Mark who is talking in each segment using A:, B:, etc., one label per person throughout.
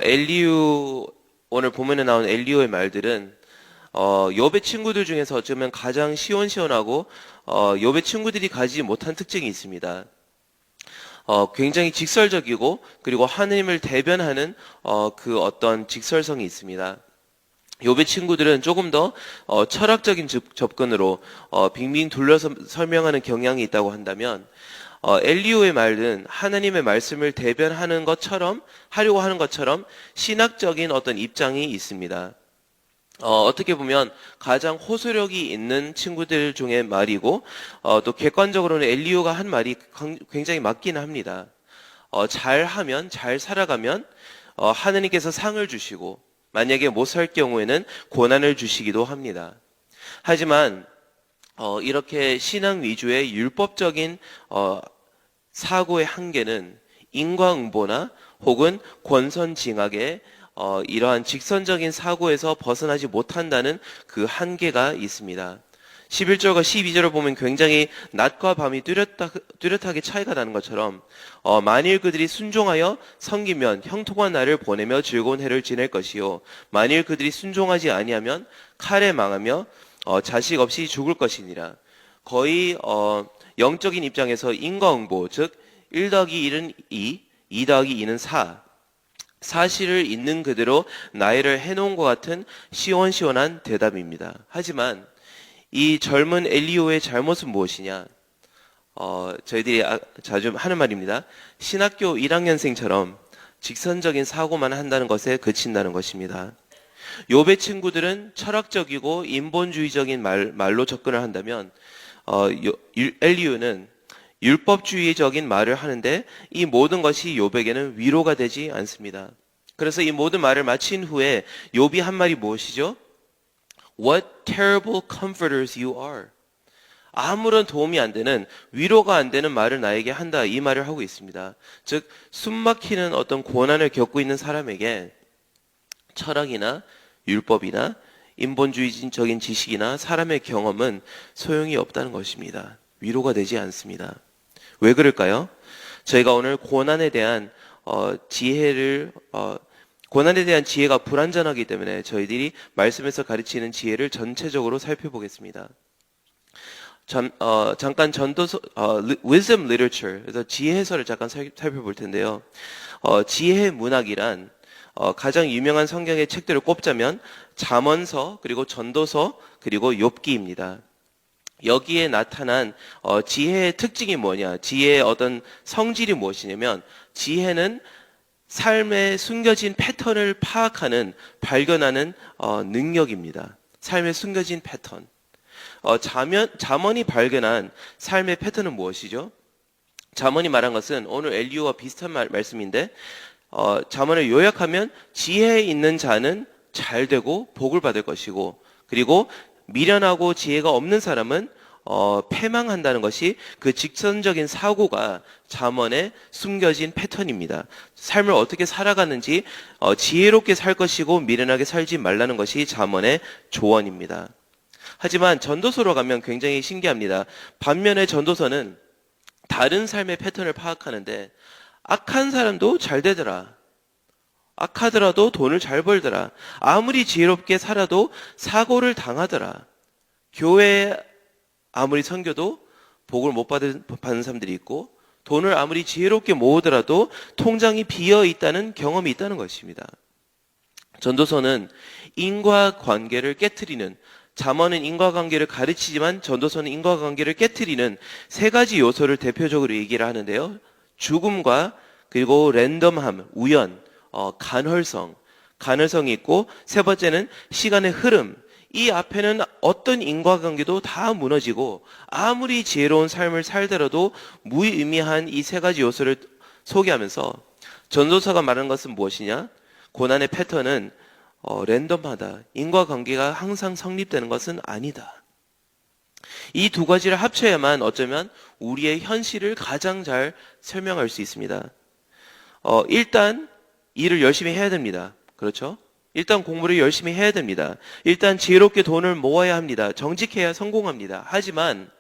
A: 엘리우, 오늘 본문에 나온 엘리우의 말들은 욥의 친구들 중에서 어쩌면 가장 시원시원하고 욥의 친구들이 가지지 못한 특징이 있습니다. 굉장히 직설적이고 그리고 하느님을 대변하는 그 어떤 직설성이 있습니다. 욥의 친구들은 조금 더 철학적인 접근으로 빙빙 둘러서 설명하는 경향이 있다고 한다면 엘리후의 말은 하나님의 말씀을 대변하는 것처럼 하려고 하는 것처럼 신학적인 어떤 입장이 있습니다. 어떻게 보면 가장 호소력이 있는 친구들 중에 말이고 또 객관적으로는 엘리후가 한 말이 굉장히 맞기는 합니다. 잘하면 잘 살아가면 하느님께서 상을 주시고 만약에 못 살 경우에는 고난을 주시기도 합니다. 하지만 이렇게 신앙 위주의 율법적인 사고의 한계는 인과응보나 혹은 권선징악의 이러한 직선적인 사고에서 벗어나지 못한다는 그 한계가 있습니다. 11절과 12절을 보면 굉장히 낮과 밤이 뚜렷하게 차이가 나는 것처럼 만일 그들이 순종하여 섬기면 형통한 날을 보내며 즐거운 해를 지낼 것이요 만일 그들이 순종하지 아니하면 칼에 망하며 자식 없이 죽을 것이니라. 거의 영적인 입장에서 인과응보, 즉 1 더하기 1은 2, 2 더하기 2는 4, 사실을 있는 그대로 나열을 해놓은 것 같은 시원시원한 대답입니다. 하지만 이 젊은 엘리후의 잘못은 무엇이냐? 저희들이 자주 하는 말입니다. 신학교 1학년생처럼 직선적인 사고만 한다는 것에 그친다는 것입니다. 욥의 친구들은 철학적이고 인본주의적인 말로 접근을 한다면 엘리후는 율법주의적인 말을 하는데 이 모든 것이 욥에게는 위로가 되지 않습니다. 그래서 이 모든 말을 마친 후에 욥이 한 말이 무엇이죠? What terrible comforters you are. 아무런 도움이 안 되는, 위로가 안 되는 말을 나에게 한다, 이 말을 하고 있습니다. 즉 숨막히는 어떤 고난을 겪고 있는 사람에게 철학이나 율법이나 인본주의적인 지식이나 사람의 경험은 소용이 없다는 것입니다. 위로가 되지 않습니다. 왜 그럴까요? 저희가 오늘 고난에 대한 고난에 대한 지혜가 불완전하기 때문에 저희들이 말씀에서 가르치는 지혜를 전체적으로 살펴보겠습니다. 잠깐 전도서, wisdom literature, 그래서 지혜 해설을 잠깐 살펴볼 텐데요. 지혜 문학이란 가장 유명한 성경의 책들을 꼽자면 잠언서, 그리고 전도서, 그리고 욥기입니다. 여기에 나타난 지혜의 특징이 뭐냐? 지혜의 어떤 성질이 무엇이냐면 지혜는 삶의 숨겨진 패턴을 파악하는, 발견하는 능력입니다. 삶의 숨겨진 패턴. 잠언이 발견한 삶의 패턴은 무엇이죠? 잠언이 말한 것은 오늘 엘리후와 비슷한 말씀인데 잠언을 요약하면 지혜 있는 자는 잘 되고 복을 받을 것이고 그리고 미련하고 지혜가 없는 사람은 패망한다는 것이 그 직선적인 사고가 잠언에 숨겨진 패턴입니다. 삶을 어떻게 살아가는지 지혜롭게 살 것이고 미련하게 살지 말라는 것이 잠언의 조언입니다. 하지만 전도서로 가면 굉장히 신기합니다. 반면에 전도서는 다른 삶의 패턴을 파악하는데 악한 사람도 잘 되더라. 악하더라도 돈을 잘 벌더라. 아무리 지혜롭게 살아도 사고를 당하더라. 교회에 아무리 섬겨도 복을 못 받는 사람들이 있고 돈을 아무리 지혜롭게 모으더라도 통장이 비어 있다는 경험이 있다는 것입니다. 전도서는 인과관계를 깨트리는, 잠언은 인과관계를 가르치지만 전도서는 인과관계를 깨트리는 세 가지 요소를 대표적으로 얘기를 하는데요. 죽음과 그리고 랜덤함, 우연, 간헐성이 있고 세 번째는 시간의 흐름. 이 앞에는 어떤 인과관계도 다 무너지고 아무리 지혜로운 삶을 살더라도 무의미한 이 세 가지 요소를 소개하면서 전도서가 말하는 것은 무엇이냐? 고난의 패턴은 랜덤하다. 인과관계가 항상 성립되는 것은 아니다. 이 두 가지를 합쳐야만 어쩌면 우리의 현실을 가장 잘 설명할 수 있습니다. 일단 일을 열심히 해야 됩니다. 그렇죠? 일단 공부를 열심히 해야 됩니다. 일단 지혜롭게 돈을 모아야 합니다. 정직해야 성공합니다. 하지만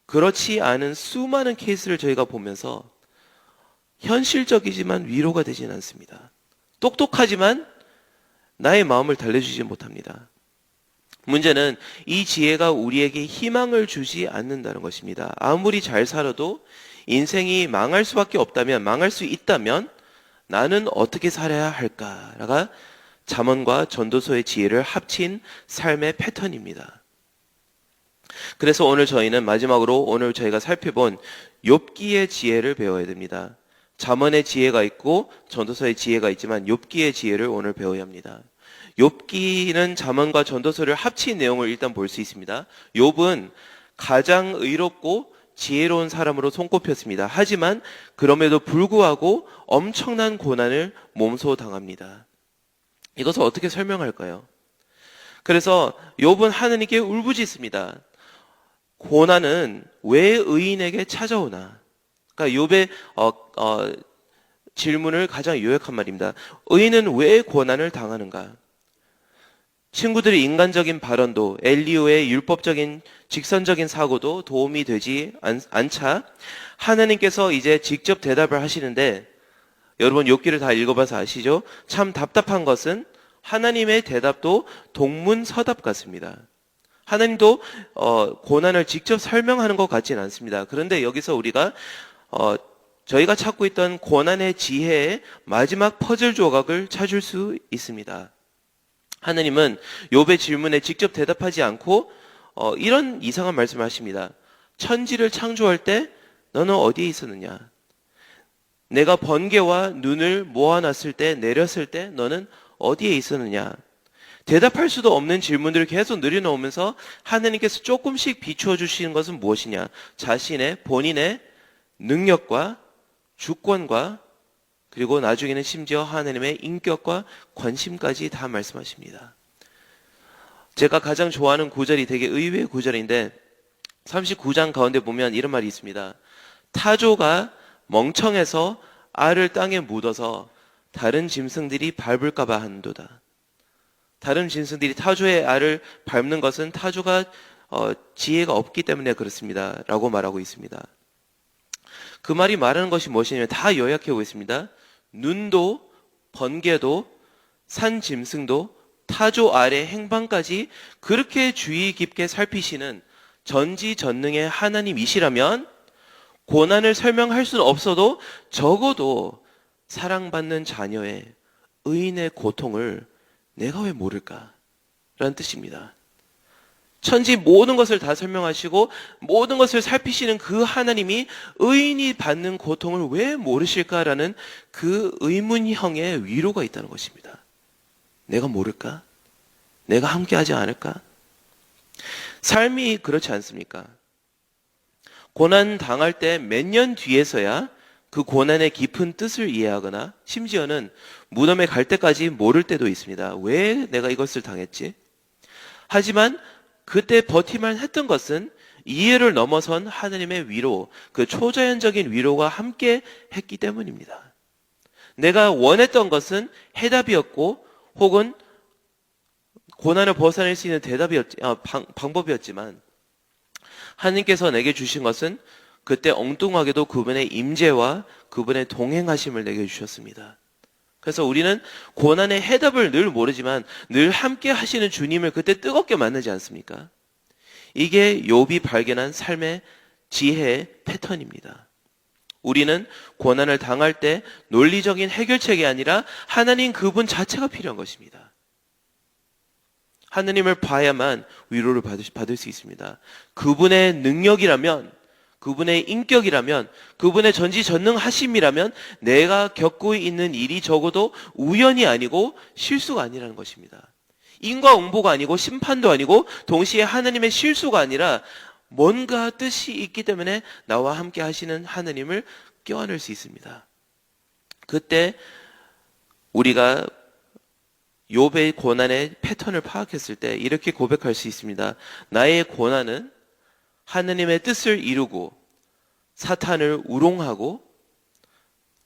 A: 그렇지 않은 수많은 케이스를 저희가 보면서 현실적이지만 위로가 되지는 않습니다. 똑똑하지만 나의 마음을 달래주지 못합니다. 문제는 이 지혜가 우리에게 희망을 주지 않는다는 것입니다. 아무리 잘 살아도 인생이 망할 수밖에 없다면, 망할 수 있다면 나는 어떻게 살아야 할까가 잠언과 전도서의 지혜를 합친 삶의 패턴입니다. 그래서 오늘 저희는 마지막으로 오늘 저희가 살펴본 욥기의 지혜를 배워야 됩니다. 잠언의 지혜가 있고 전도서의 지혜가 있지만 욥기의 지혜를 오늘 배워야 합니다. 욥기는 잠언과 전도서를 합친 내용을 일단 볼 수 있습니다. 욥은 가장 의롭고 지혜로운 사람으로 손꼽혔습니다. 하지만 그럼에도 불구하고 엄청난 고난을 몸소 당합니다. 이것을 어떻게 설명할까요? 그래서 욥은 하느님께 울부짖습니다. 고난은 왜 의인에게 찾아오나? 그러니까 욥의 질문을 가장 요약한 말입니다. 의인은 왜 고난을 당하는가? 친구들의 인간적인 발언도 엘리오의 율법적인 직선적인 사고도 도움이 되지 않자 하나님께서 이제 직접 대답을 하시는데, 여러분 욥기를 다 읽어봐서 아시죠? 참 답답한 것은 하나님의 대답도 동문서답 같습니다. 하나님도 고난을 직접 설명하는 것 같지는 않습니다. 그런데 여기서 우리가 저희가 찾고 있던 고난의 지혜의 마지막 퍼즐 조각을 찾을 수 있습니다. 하나님은 욥의 질문에 직접 대답하지 않고 이런 이상한 말씀을 하십니다. 천지를 창조할 때 너는 어디에 있었느냐? 내가 번개와 눈을 모아놨을 때, 내렸을 때 너는 어디에 있었느냐? 대답할 수도 없는 질문들을 계속 늘여놓으면서 하나님께서 조금씩 비추어 주시는 것은 무엇이냐? 자신의 본인의 능력과 주권과 그리고 나중에는 심지어 하나님의 인격과 관심까지 다 말씀하십니다. 제가 가장 좋아하는 구절이 되게 의외의 구절인데 39장 가운데 보면 이런 말이 있습니다. 타조가 멍청해서 알을 땅에 묻어서 다른 짐승들이 밟을까 봐 하는도다. 다른 짐승들이 타조의 알을 밟는 것은 타조가 지혜가 없기 때문에 그렇습니다. 라고 말하고 있습니다. 그 말이 말하는 것이 무엇이냐면 다 요약해 보겠습니다. 눈도 번개도 산 짐승도 타조 알의 행방까지 그렇게 주의 깊게 살피시는 전지전능의 하나님이시라면 고난을 설명할 수는 없어도 적어도 사랑받는 자녀의 의인의 고통을 내가 왜 모를까? 라는 뜻입니다. 천지 모든 것을 다 설명하시고 모든 것을 살피시는 그 하나님이 의인이 받는 고통을 왜 모르실까라는 그 의문형의 위로가 있다는 것입니다. 내가 모를까? 내가 함께하지 않을까? 삶이 그렇지 않습니까? 고난 당할 때 몇 년 뒤에서야 그 고난의 깊은 뜻을 이해하거나 심지어는 무덤에 갈 때까지 모를 때도 있습니다. 왜 내가 이것을 당했지? 하지만 그때 버티만 했던 것은 이해를 넘어선 하나님의 위로, 그 초자연적인 위로가 함께 했기 때문입니다. 내가 원했던 것은 해답이었고 혹은 고난을 벗어낼 수 있는 방법이었지만 하나님께서 내게 주신 것은 그때 엉뚱하게도 그분의 임재와 그분의 동행하심을 내게 주셨습니다. 그래서 우리는 고난의 해답을 늘 모르지만 늘 함께 하시는 주님을 그때 뜨겁게 만나지 않습니까? 이게 욥이 발견한 삶의 지혜의 패턴입니다. 우리는 고난을 당할 때 논리적인 해결책이 아니라 하나님 그분 자체가 필요한 것입니다. 하나님을 봐야만 위로를 받을 수 있습니다. 그분의 능력이라면, 그분의 인격이라면, 그분의 전지전능하심이라면 내가 겪고 있는 일이 적어도 우연이 아니고 실수가 아니라는 것입니다. 인과응보가 아니고 심판도 아니고 동시에 하나님의 실수가 아니라 뭔가 뜻이 있기 때문에 나와 함께 하시는 하나님을 껴안을 수 있습니다. 그때 우리가 욥의 고난의 패턴을 파악했을 때 이렇게 고백할 수 있습니다. 나의 고난은 하나님의 뜻을 이루고 사탄을 우롱하고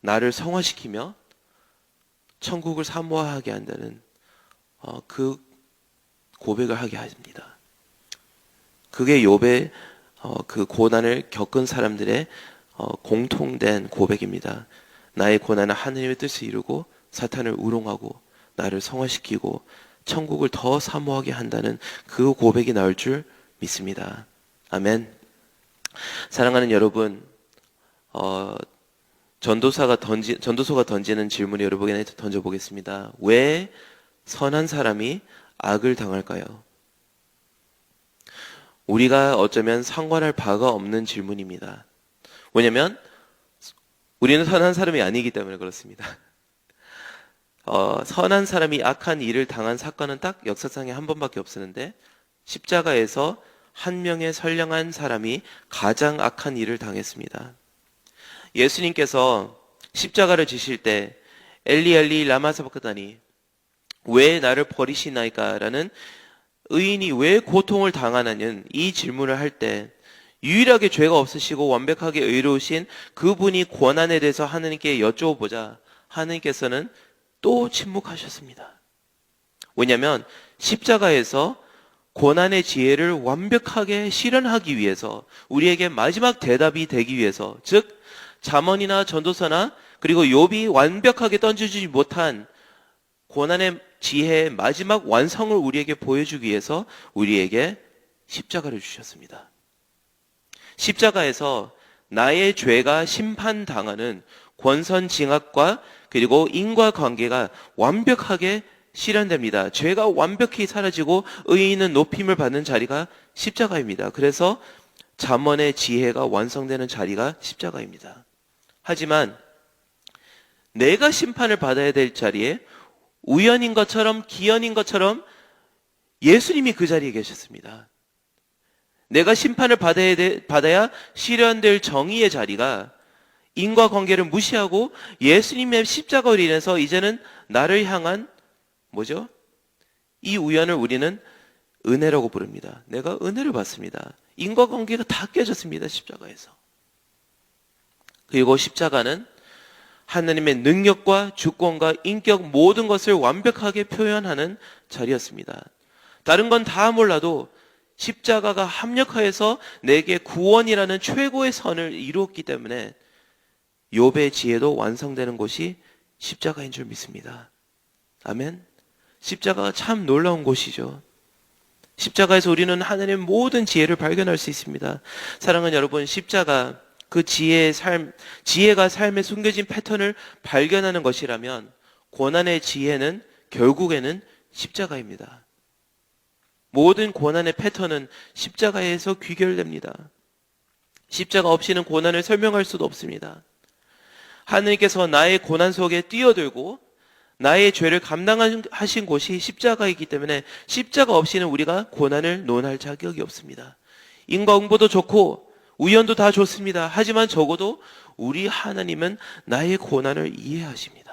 A: 나를 성화시키며 천국을 사모하게 한다는 그 고백을 하게 합니다. 그게 욥의 그 고난을 겪은 사람들의 공통된 고백입니다. 나의 고난은 하나님의 뜻을 이루고 사탄을 우롱하고 나를 성화시키고 천국을 더 사모하게 한다는 그 고백이 나올 줄 믿습니다. 아멘. 사랑하는 여러분, 전도서가 던지는 질문을 여러분에게 던져보겠습니다. 왜 선한 사람이 악을 당할까요? 우리가 어쩌면 상관할 바가 없는 질문입니다. 왜냐면 우리는 선한 사람이 아니기 때문에 그렇습니다. 선한 사람이 악한 일을 당한 사건은 딱 역사상에 한 번밖에 없었는데 십자가에서 한 명의 선량한 사람이 가장 악한 일을 당했습니다. 예수님께서 십자가를 지실 때 엘리 엘리 라마 사박다니 왜 나를 버리시나이까 라는 의인이 왜 고통을 당하느냐는 이 질문을 할 때 유일하게 죄가 없으시고 완벽하게 의로우신 그분이 고난에 대해서 하느님께 여쭤보자 하느님께서는 또 침묵하셨습니다. 왜냐하면 십자가에서 고난의 지혜를 완벽하게 실현하기 위해서 우리에게 마지막 대답이 되기 위해서 즉 잠언이나 전도서나 그리고 욥이 완벽하게 던져주지 못한 고난의 지혜의 마지막 완성을 우리에게 보여주기 위해서 우리에게 십자가를 주셨습니다. 십자가에서 나의 죄가 심판당하는 권선징악과 그리고 인과관계가 완벽하게 실현됩니다. 죄가 완벽히 사라지고 의인은 높임을 받는 자리가 십자가입니다. 그래서 잠언의 지혜가 완성되는 자리가 십자가입니다. 하지만 내가 심판을 받아야 될 자리에 우연인 것처럼 기연인 것처럼 예수님이 그 자리에 계셨습니다. 내가 심판을 받아야 실현될 정의의 자리가 인과관계를 무시하고 예수님의 십자가로 인해서 이제는 나를 향한 뭐죠? 이 우연을 우리는 은혜라고 부릅니다. 내가 은혜를 받습니다. 인과관계가 다 깨졌습니다. 십자가에서. 그리고 십자가는 하나님의 능력과 주권과 인격 모든 것을 완벽하게 표현하는 자리였습니다. 다른 건 다 몰라도 십자가가 합력하여서 내게 구원이라는 최고의 선을 이루었기 때문에 욥의 지혜도 완성되는 곳이 십자가인 줄 믿습니다. 아멘. 십자가가 참 놀라운 곳이죠. 십자가에서 우리는 하나님의 모든 지혜를 발견할 수 있습니다. 사랑하는 여러분, 십자가 그 지혜가 삶에 숨겨진 패턴을 발견하는 것이라면 고난의 지혜는 결국에는 십자가입니다. 모든 고난의 패턴은 십자가에서 귀결됩니다. 십자가 없이는 고난을 설명할 수도 없습니다. 하느님께서 나의 고난 속에 뛰어들고 나의 죄를 감당하신 곳이 십자가이기 때문에 십자가 없이는 우리가 고난을 논할 자격이 없습니다. 인과응보도 좋고 우연도 다 좋습니다. 하지만 적어도 우리 하나님은 나의 고난을 이해하십니다.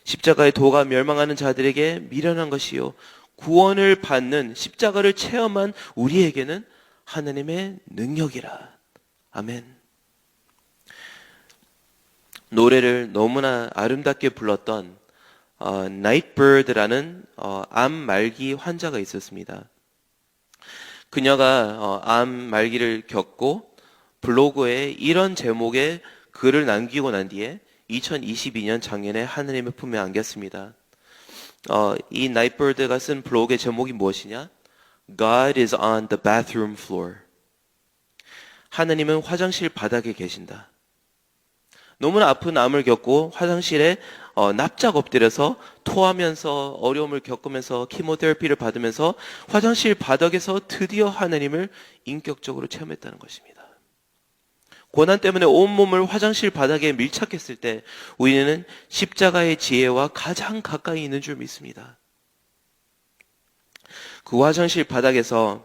A: 십자가의 도가 멸망하는 자들에게 미련한 것이요 구원을 받는 십자가를 체험한 우리에게는 하나님의 능력이라. 아멘. 노래를 너무나 아름답게 불렀던 나이트버드라는 암 말기 환자가 있었습니다. 그녀가 암 말기를 겪고 블로그에 이런 제목의 글을 남기고 난 뒤에 2022년 작년에 하느님의 품에 안겼습니다. 이 나이트버드가 쓴 블로그의 제목이 무엇이냐? God is on the bathroom floor. 하느님은 화장실 바닥에 계신다. 너무나 아픈 암을 겪고 화장실에 납작 엎드려서 토하면서 어려움을 겪으면서 키모테라피를 받으면서 화장실 바닥에서 드디어 하나님을 인격적으로 체험했다는 것입니다. 고난 때문에 온몸을 화장실 바닥에 밀착했을 때 우리는 십자가의 지혜와 가장 가까이 있는 줄 믿습니다. 그 화장실 바닥에서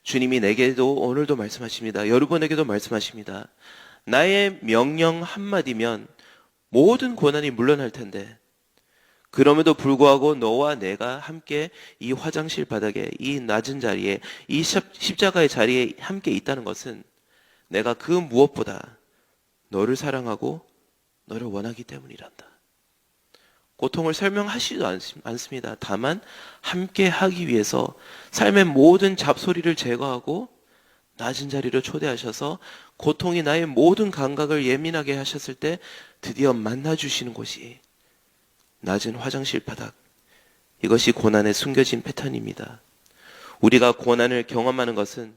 A: 주님이 내게도 오늘도 말씀하십니다. 여러분에게도 말씀하십니다. 나의 명령 한마디면 모든 고난이 물러날 텐데 그럼에도 불구하고 너와 내가 함께 이 화장실 바닥에 이 낮은 자리에 이 십자가의 자리에 함께 있다는 것은 내가 그 무엇보다 너를 사랑하고 너를 원하기 때문이란다. 고통을 설명하시지도 않습니다. 다만 함께 하기 위해서 삶의 모든 잡소리를 제거하고 낮은 자리로 초대하셔서 고통이 나의 모든 감각을 예민하게 하셨을 때 드디어 만나주시는 곳이 낮은 화장실 바닥. 이것이 고난의 숨겨진 패턴입니다. 우리가 고난을 경험하는 것은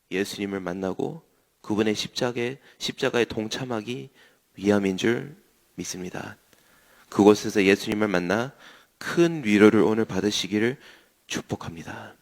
A: 예수님을 만나고 그분의 십자가에 동참하기 위함인 줄 믿습니다. 그곳에서 예수님을 만나 큰 위로를 오늘 받으시기를 축복합니다.